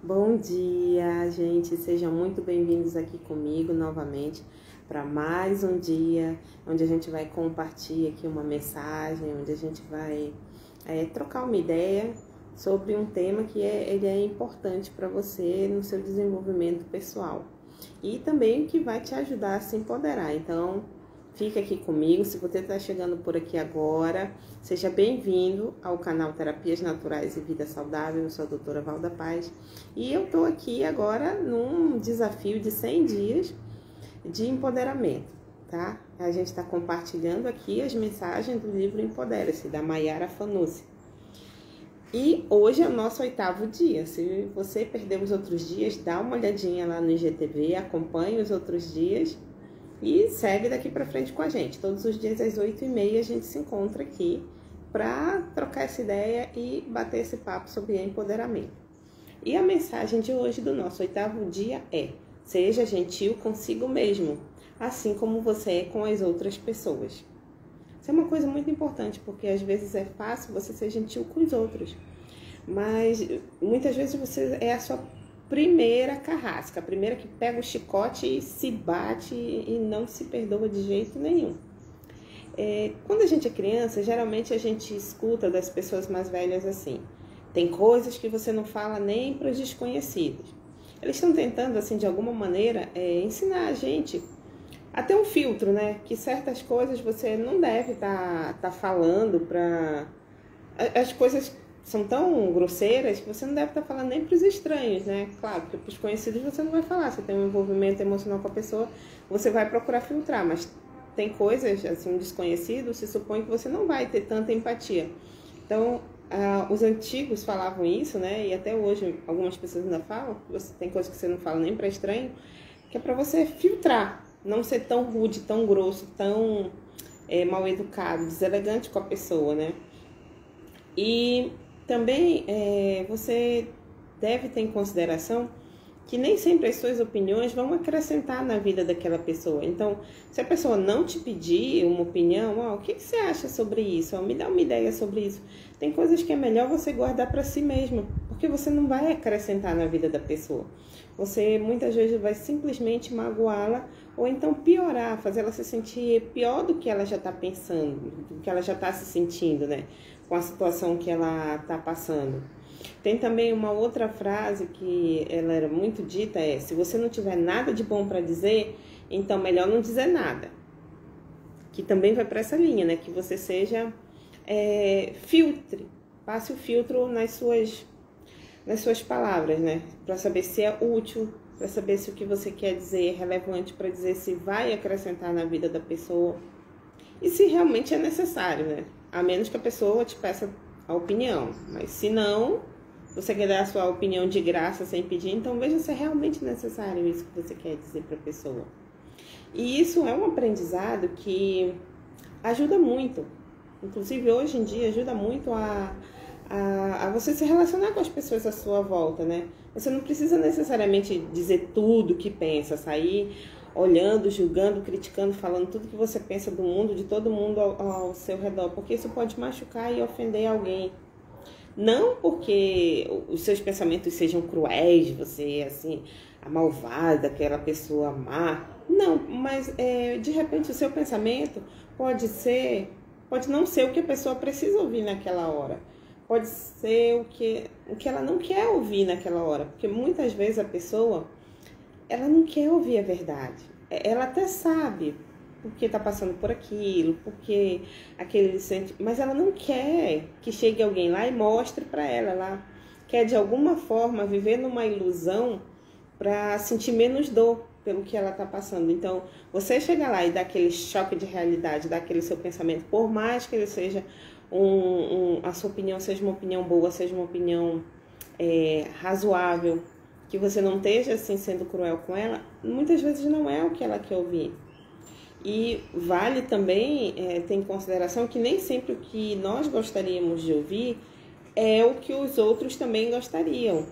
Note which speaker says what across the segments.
Speaker 1: Bom dia, gente. Sejam muito bem-vindos aqui comigo novamente para mais um dia onde a gente vai compartilhar aqui uma mensagem, onde a gente vai trocar uma ideia sobre um tema que ele é importante para você no seu desenvolvimento pessoal e também que vai te ajudar a se empoderar. Então, fica aqui comigo. Se você está chegando por aqui agora, seja bem-vindo ao canal Terapias Naturais e Vida Saudável. Eu sou a doutora Valda Paz e eu estou aqui agora num desafio de 100 dias de empoderamento, tá? A gente está compartilhando aqui as mensagens do livro Empodera-se, da Mayara Fanussi. E hoje é o nosso 8º dia. Se você perdeu os outros dias, dá uma olhadinha lá no IGTV, acompanhe os outros dias e segue daqui para frente com a gente. Todos os dias às 8h30 a gente se encontra aqui para trocar essa ideia e bater esse papo sobre empoderamento. E a mensagem de hoje do nosso 8º dia é: seja gentil consigo mesmo, assim como você é com as outras pessoas. Isso é uma coisa muito importante, porque às vezes é fácil você ser gentil com os outros, mas muitas vezes você é a sua primeira carrasca, a primeira que pega o chicote e se bate e não se perdoa de jeito nenhum. Quando a gente é criança, geralmente a gente escuta das pessoas mais velhas assim: tem coisas que você não fala nem para os desconhecidos. Eles estão tentando, assim, de alguma maneira, ensinar a gente a ter um filtro, né? Que certas coisas você não deve tá falando para... As coisas são tão grosseiras que você não deve estar falando nem para os estranhos, né? Claro, porque para os conhecidos você não vai falar. Você tem um envolvimento emocional com a pessoa, você vai procurar filtrar, mas tem coisas, assim, um desconhecido, se supõe que você não vai ter tanta empatia. Então, os antigos falavam isso, né? E até hoje algumas pessoas ainda falam, você tem coisas que você não fala nem para estranho, que é para você filtrar, não ser tão rude, tão grosso, tão mal educado, deselegante com a pessoa, né? E também você deve ter em consideração que nem sempre as suas opiniões vão acrescentar na vida daquela pessoa. Então, se a pessoa não te pedir uma opinião, o que você acha sobre isso? Me dá uma ideia sobre isso. Tem coisas que é melhor você guardar para si mesmo, porque você não vai acrescentar na vida da pessoa. Você muitas vezes vai simplesmente magoá-la ou então piorar, fazer ela se sentir pior do que ela já está pensando, do que ela já está se sentindo, né? Com a situação que ela está passando. Tem também uma outra frase que ela era muito dita, se você não tiver nada de bom para dizer, então melhor não dizer nada. Que também vai para essa linha, né? Que você seja, filtre, passe o filtro nas suas palavras, né? Para saber se é útil, para saber se o que você quer dizer é relevante, para dizer se vai acrescentar na vida da pessoa e se realmente é necessário, né? A menos que a pessoa te peça a opinião, mas se não, você quer dar a sua opinião de graça sem pedir, então veja se é realmente necessário isso que você quer dizer para a pessoa. E isso é um aprendizado que ajuda muito, inclusive hoje em dia ajuda muito a você se relacionar com as pessoas à sua volta, né? Você não precisa necessariamente dizer tudo que pensa, sair olhando, julgando, criticando, falando tudo que você pensa do mundo, de todo mundo ao seu redor, porque isso pode machucar e ofender alguém. Não porque os seus pensamentos sejam cruéis, você, assim, a malvada, aquela pessoa má. Não, mas de repente o seu pensamento pode não ser o que a pessoa precisa ouvir naquela hora. Pode ser o que ela não quer ouvir naquela hora, porque muitas vezes a pessoa, ela não quer ouvir a verdade. Ela até sabe porque está passando por aquilo, porque aquele sente, mas ela não quer que chegue alguém lá e mostre para ela. Ela quer de alguma forma viver numa ilusão para sentir menos dor pelo que ela está passando. Então, você chegar lá e dar aquele choque de realidade, dar aquele seu pensamento, por mais que ele seja a sua opinião seja uma opinião boa, seja uma opinião razoável, que você não esteja assim sendo cruel com ela, muitas vezes não é o que ela quer ouvir. E vale também ter em consideração que nem sempre o que nós gostaríamos de ouvir é o que os outros também gostariam.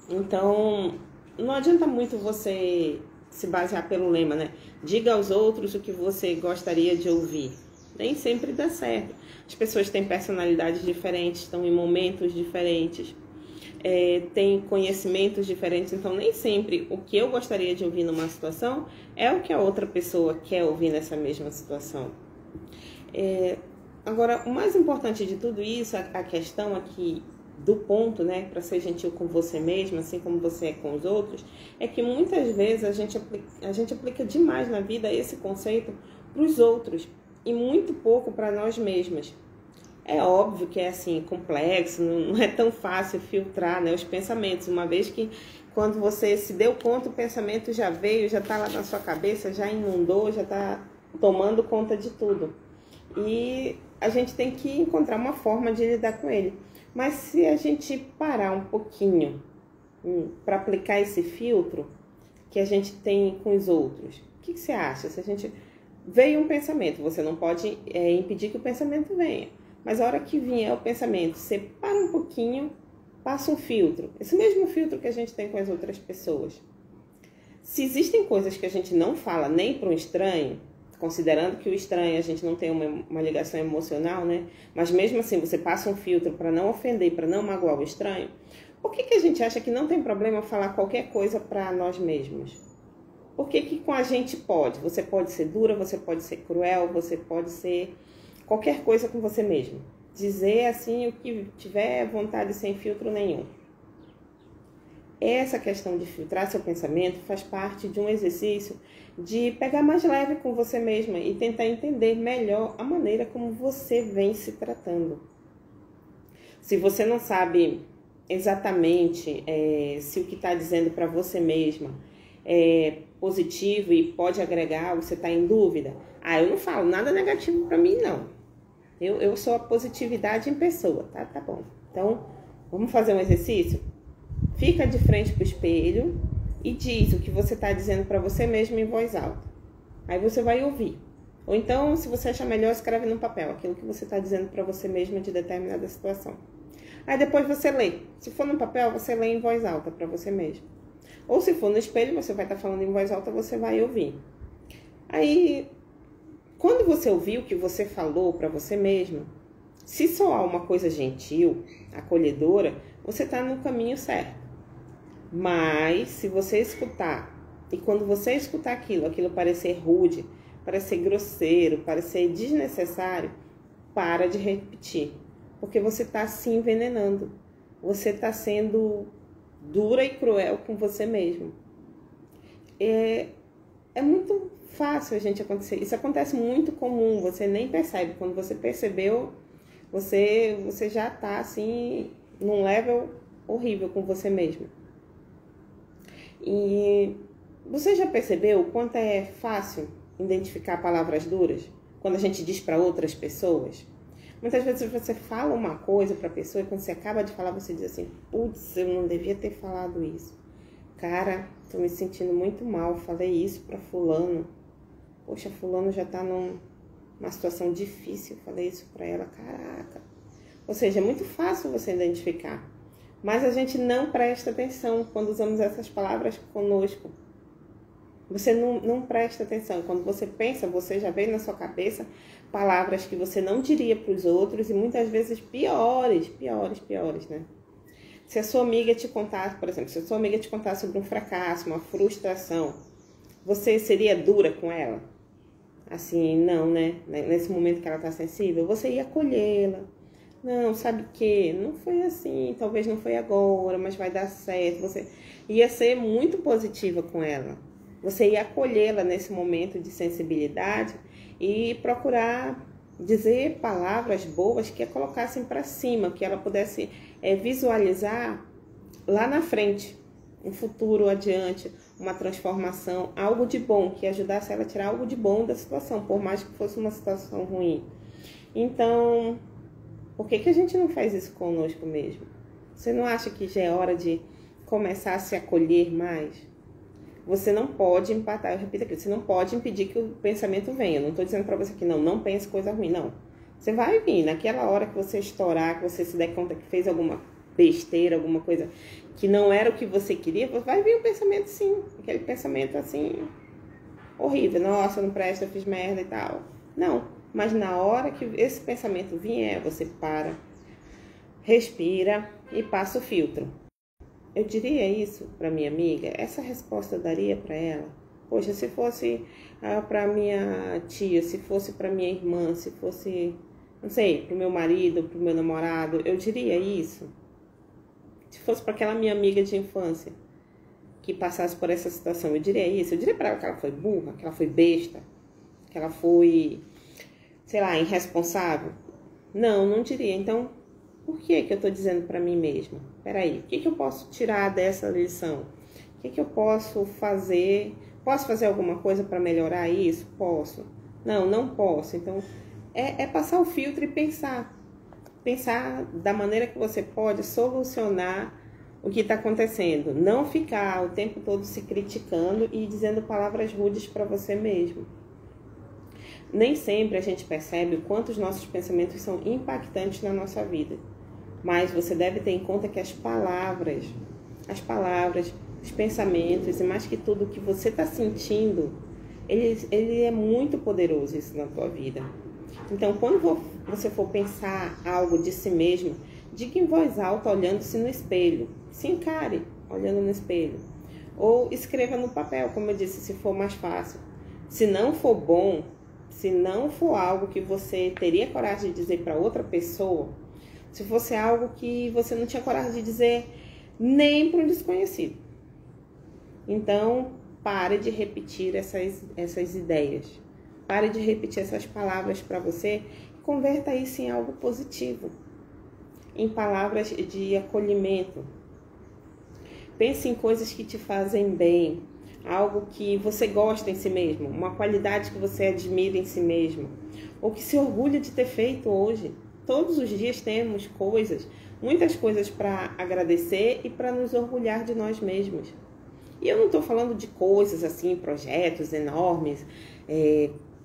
Speaker 1: Então, não adianta muito você se basear pelo lema, né? Diga aos outros o que você gostaria de ouvir. Nem sempre dá certo. As pessoas têm personalidades diferentes, estão em momentos diferentes. têm conhecimentos diferentes, então nem sempre o que eu gostaria de ouvir numa situação é o que a outra pessoa quer ouvir nessa mesma situação. Agora, o mais importante de tudo isso, a questão aqui do ponto, né, para ser gentil com você mesmo, assim como você é com os outros, é que muitas vezes a gente aplica demais na vida esse conceito para os outros e muito pouco para nós mesmas. É óbvio que é assim, complexo, não é tão fácil filtrar, né, os pensamentos, uma vez que quando você se deu conta, o pensamento já veio, já está lá na sua cabeça, já inundou, já está tomando conta de tudo. E a gente tem que encontrar uma forma de lidar com ele. Mas se a gente parar um pouquinho para aplicar esse filtro que a gente tem com os outros, o que você acha? Se a gente veio um pensamento, você não pode impedir que o pensamento venha. Mas a hora que vier o pensamento, você para um pouquinho, passa um filtro. Esse mesmo filtro que a gente tem com as outras pessoas. Se existem coisas que a gente não fala nem para um estranho, considerando que o estranho a gente não tem uma ligação emocional, né? Mas mesmo assim você passa um filtro para não ofender, para não magoar o estranho, por que a gente acha que não tem problema falar qualquer coisa para nós mesmos? Por que com a gente pode? Você pode ser dura, você pode ser cruel, você pode ser qualquer coisa com você mesmo. Dizer assim o que tiver vontade sem filtro nenhum. Essa questão de filtrar seu pensamento faz parte de um exercício de pegar mais leve com você mesma e tentar entender melhor a maneira como você vem se tratando. Se você não sabe exatamente se o que está dizendo para você mesma é positivo e pode agregar, você está em dúvida, eu não falo nada negativo para mim, não. Eu sou a positividade em pessoa, tá bom. Então, vamos fazer um exercício? Fica de frente para o espelho e diz o que você está dizendo para você mesmo em voz alta. Aí você vai ouvir. Ou então, se você achar melhor, escreve no papel aquilo que você está dizendo para você mesmo de determinada situação. Aí depois você lê. Se for no papel, você lê em voz alta para você mesmo. Ou se for no espelho, você vai estar falando em voz alta, você vai ouvir. Aí, quando você ouvir o que você falou para você mesmo, se soar uma coisa gentil, acolhedora, você está no caminho certo. Mas, se você escutar, e quando você escutar aquilo parecer rude, parecer grosseiro, parecer desnecessário, para de repetir. Porque você está se envenenando. Você está sendo dura e cruel com você mesmo. É muito fácil a gente acontecer. Isso acontece muito comum, você nem percebe. Quando você percebeu, você já está assim, num level horrível com você mesmo. E você já percebeu o quanto é fácil identificar palavras duras quando a gente diz para outras pessoas? Muitas vezes você fala uma coisa para a pessoa e quando você acaba de falar, você diz assim, putz, eu não devia ter falado isso. Cara, tô me sentindo muito mal, falei isso para fulano. Poxa, fulano já tá numa situação difícil, falei isso para ela, caraca. Ou seja, é muito fácil você identificar. Mas a gente não presta atenção quando usamos essas palavras conosco. Você não presta atenção. Quando você pensa, você já vê na sua cabeça palavras que você não diria para os outros e muitas vezes piores, né? Se a sua amiga te contar, por exemplo, se a sua amiga te contar sobre um fracasso, uma frustração, você seria dura com ela? Assim, não, né? Nesse momento que ela está sensível, você ia acolhê-la. Não, sabe o quê? Não foi assim, talvez não foi agora, mas vai dar certo. Você ia ser muito positiva com ela. Você ia acolhê-la nesse momento de sensibilidade e procurar dizer palavras boas que a colocassem para cima, que ela pudesse visualizar lá na frente, um futuro adiante, uma transformação, algo de bom, que ajudasse ela a tirar algo de bom da situação, por mais que fosse uma situação ruim. Então, por que a gente não faz isso conosco mesmo? Você não acha que já é hora de começar a se acolher mais? Você não pode empatar, eu repito aqui, você não pode impedir que o pensamento venha. Eu não estou dizendo para você que não pense coisa ruim, não. Você vai vir, naquela hora que você estourar, que você se der conta que fez alguma besteira, alguma coisa que não era o que você queria, vai vir um pensamento sim, aquele pensamento assim, horrível, nossa, não presta, eu fiz merda e tal. Não, mas na hora que esse pensamento vier, você para, respira e passa o filtro. eu diria isso para minha amiga? Essa resposta eu daria para ela? Poxa, se fosse para minha tia, se fosse para minha irmã, se fosse, não sei, para o meu marido, para o meu namorado, eu diria isso? Se fosse para aquela minha amiga de infância que passasse por essa situação, eu diria isso? Eu diria para ela que ela foi burra, que ela foi besta, que ela foi, sei lá, irresponsável? Não, não diria. Então, por que eu estou dizendo para mim mesma? Peraí, o que eu posso tirar dessa lição? O que eu posso fazer? Posso fazer alguma coisa para melhorar isso? Posso. Não, não posso. Então, é passar o filtro e pensar. Pensar da maneira que você pode solucionar o que está acontecendo. Não ficar o tempo todo se criticando e dizendo palavras rudes para você mesmo. Nem sempre a gente percebe o quanto os nossos pensamentos são impactantes na nossa vida. Mas você deve ter em conta que as palavras, os pensamentos e mais que tudo o que você está sentindo, ele é muito poderoso isso na tua vida. Então, quando você for pensar algo de si mesmo, diga em voz alta, olhando-se no espelho. Se encare olhando no espelho. Ou escreva no papel, como eu disse, se for mais fácil. Se não for bom, se não for algo que você teria coragem de dizer para outra pessoa, se fosse algo que você não tinha coragem de dizer nem para um desconhecido. Então, pare de repetir essas ideias. Pare de repetir essas palavras para você. Converta isso em algo positivo. Em palavras de acolhimento. Pense em coisas que te fazem bem. Algo que você gosta em si mesmo. Uma qualidade que você admira em si mesmo. Ou que se orgulha de ter feito hoje. Todos os dias temos muitas coisas para agradecer e para nos orgulhar de nós mesmos. E eu não estou falando de coisas assim, projetos enormes,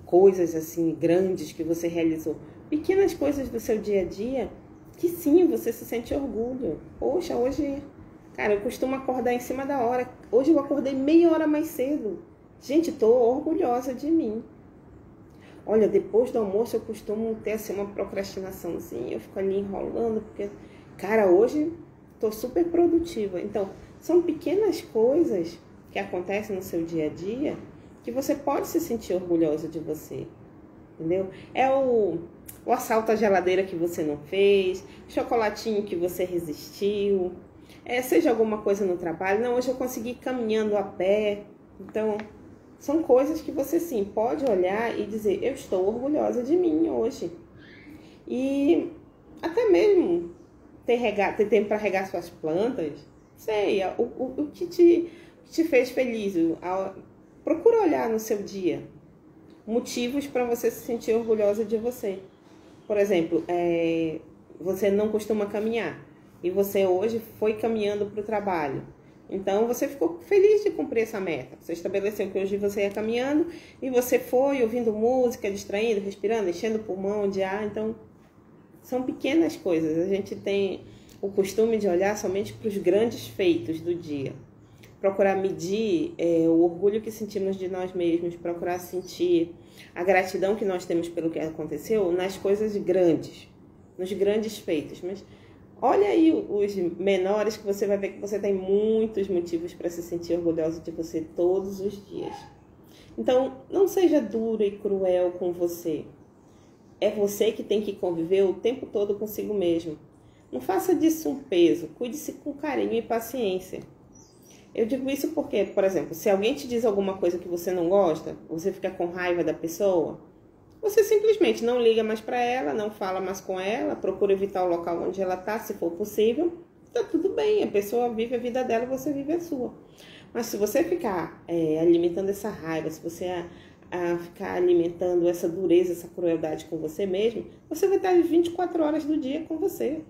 Speaker 1: coisas assim grandes que você realizou. Pequenas coisas do seu dia a dia que sim, você se sente orgulho. Poxa, hoje, cara, eu costumo acordar em cima da hora. Hoje eu acordei meia hora mais cedo. Gente, estou orgulhosa de mim. Olha, depois do almoço eu costumo ter assim uma procrastinaçãozinha, eu fico ali enrolando, porque, cara, hoje estou super produtiva. Então, são pequenas coisas que acontecem no seu dia a dia que você pode se sentir orgulhosa de você, entendeu? É o assalto à geladeira que você não fez, chocolatinho que você resistiu, seja alguma coisa no trabalho. Não, hoje eu consegui ir caminhando a pé. Então, são coisas que você sim pode olhar e dizer, eu estou orgulhosa de mim hoje. E até mesmo ter tempo para regar suas plantas, sei, o que te fez feliz. Procura olhar no seu dia motivos para você se sentir orgulhosa de você. Por exemplo, você não costuma caminhar e você hoje foi caminhando para o trabalho. Então, você ficou feliz de cumprir essa meta. Você estabeleceu que hoje você ia caminhando e você foi ouvindo música, distraindo, respirando, enchendo o pulmão de ar. Então, são pequenas coisas. A gente tem o costume de olhar somente para os grandes feitos do dia. Procurar medir o orgulho que sentimos de nós mesmos. Procurar sentir a gratidão que nós temos pelo que aconteceu nas coisas grandes, nos grandes feitos. Mas olha aí os menores que você vai ver que você tem muitos motivos para se sentir orgulhoso de você todos os dias. Então, não seja duro e cruel com você. É você que tem que conviver o tempo todo consigo mesmo. Não faça disso um peso. Cuide-se com carinho e paciência. Eu digo isso porque, por exemplo, se alguém te diz alguma coisa que você não gosta, você fica com raiva da pessoa, você simplesmente não liga mais para ela, não fala mais com ela, procura evitar o local onde ela está, se for possível, tá tudo bem, a pessoa vive a vida dela e você vive a sua. Mas se você ficar alimentando essa raiva, se você ficar alimentando essa dureza, essa crueldade com você mesmo, você vai estar 24 horas do dia com você.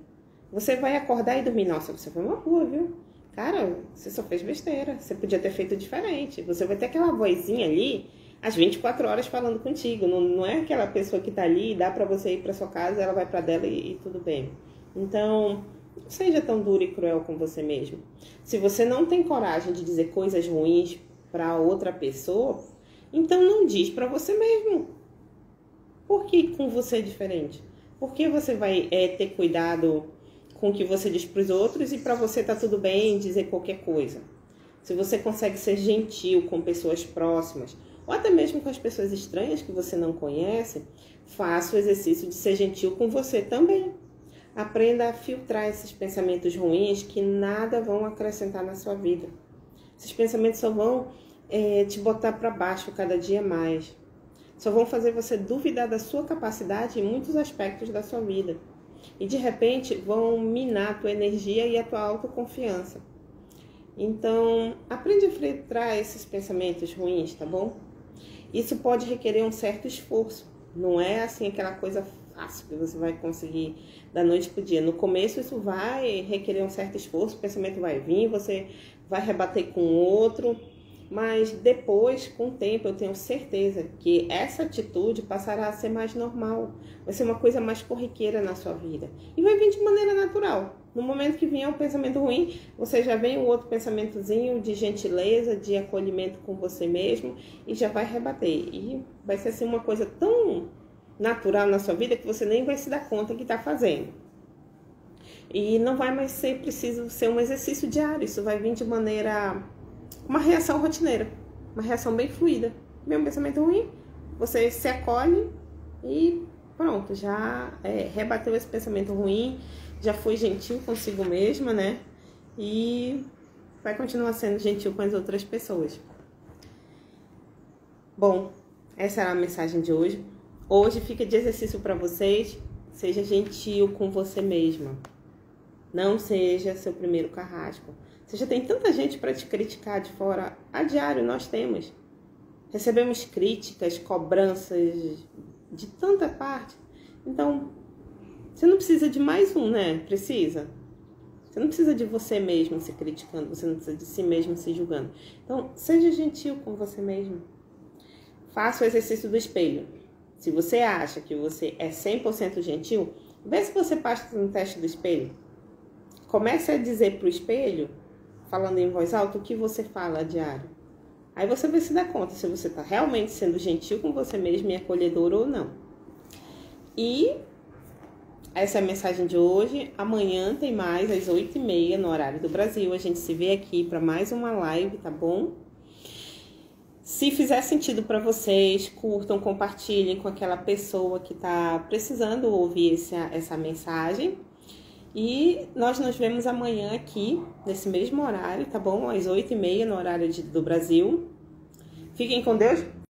Speaker 1: Você vai acordar e dormir, nossa, você foi uma boa, viu? Cara, você só fez besteira, você podia ter feito diferente. Você vai ter aquela vozinha ali às 24 horas falando contigo. Não é aquela pessoa que tá ali e dá pra você ir pra sua casa, ela vai pra dela e tudo bem. Então, não seja tão duro e cruel com você mesmo. Se você não tem coragem de dizer coisas ruins pra outra pessoa, então não diz pra você mesmo. Por que com você é diferente? Por que você vai ter cuidado com o que você diz para os outros e para você tá tudo bem dizer qualquer coisa. Se você consegue ser gentil com pessoas próximas, ou até mesmo com as pessoas estranhas que você não conhece, faça o exercício de ser gentil com você também. Aprenda a filtrar esses pensamentos ruins que nada vão acrescentar na sua vida. Esses pensamentos só vão te botar para baixo cada dia mais. Só vão fazer você duvidar da sua capacidade em muitos aspectos da sua vida. E de repente vão minar a tua energia e a tua autoconfiança. Então, aprende a filtrar esses pensamentos ruins, tá bom? Isso pode requerer um certo esforço. Não é assim aquela coisa fácil que você vai conseguir da noite pro dia. No começo isso vai requerer um certo esforço, o pensamento vai vir, você vai rebater com outro. Mas depois, com o tempo, eu tenho certeza que essa atitude passará a ser mais normal. Vai ser uma coisa mais corriqueira na sua vida. E vai vir de maneira natural. No momento que vier um pensamento ruim, você já vem um outro pensamentozinho de gentileza, de acolhimento com você mesmo e já vai rebater. E vai ser assim uma coisa tão natural na sua vida que você nem vai se dar conta que está fazendo. E não vai mais ser preciso ser um exercício diário. Isso vai vir de maneira... uma reação rotineira, uma reação bem fluida. Vem um pensamento ruim, você se acolhe e pronto, já rebateu esse pensamento ruim, já foi gentil consigo mesma, né? E vai continuar sendo gentil com as outras pessoas. Bom, essa era a mensagem de hoje. Hoje fica de exercício para vocês, seja gentil com você mesma. Não seja seu primeiro carrasco. Você já tem tanta gente para te criticar de fora. A diário nós temos. Recebemos críticas, cobranças de tanta parte. Então, você não precisa de mais um, né? Precisa? Você não precisa de você mesmo se criticando. Você não precisa de si mesmo se julgando. Então, seja gentil com você mesmo. Faça o exercício do espelho. Se você acha que você é 100% gentil, vê se você passa no teste do espelho. Comece a dizer para o espelho, falando em voz alta, o que você fala a diário. Aí você vai se dar conta se você está realmente sendo gentil com você mesmo e acolhedor ou não. E essa é a mensagem de hoje. Amanhã tem mais, às 8h30, no horário do Brasil. A gente se vê aqui para mais uma live, tá bom? Se fizer sentido para vocês, curtam, compartilhem com aquela pessoa que está precisando ouvir essa mensagem. E nós nos vemos amanhã aqui, nesse mesmo horário, tá bom? Às 8h30, no horário do Brasil. Fiquem com Deus.